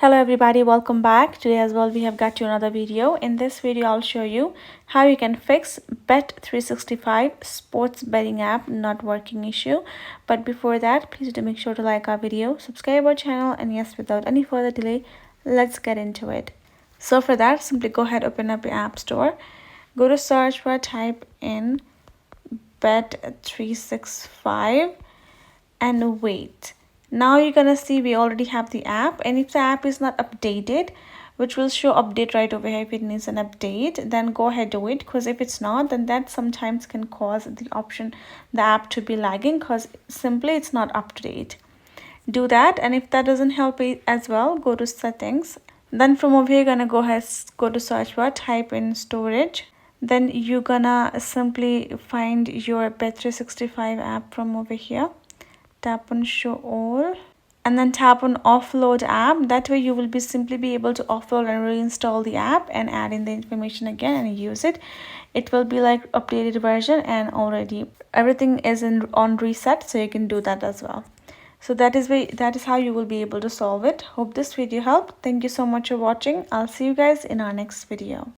Hello everybody, welcome back. Today as well we have got you another video. In this video I'll show you how you can fix Bet365 Sports Betting app not working issue. But before that, please do make sure to like our video, subscribe our channel, and yes, without any further delay, let's get into it. So for that, simply go ahead, open up your app store, go to search bar, type in Bet365 and wait. Now you're gonna see we already have the app, and if the app is not updated, which will show update right over here, if it needs an update, then go ahead do it, because if it's not, then that sometimes can cause the app to be lagging, because simply it's not up to date. Do that, and if that doesn't help it as well, go to settings. Then from over here you're gonna go ahead, go to search bar, type in storage. Then you're gonna simply find your Bet365 app from over here. Tap on show all and then tap on offload app. That way you will simply be able to offload and reinstall the app and add in the information again and use it. It will be like updated version, and already everything is on reset, so you can do that as well. So that is how you will be able to solve it. Hope this video helped. Thank you so much for watching. I'll see you guys in our next video.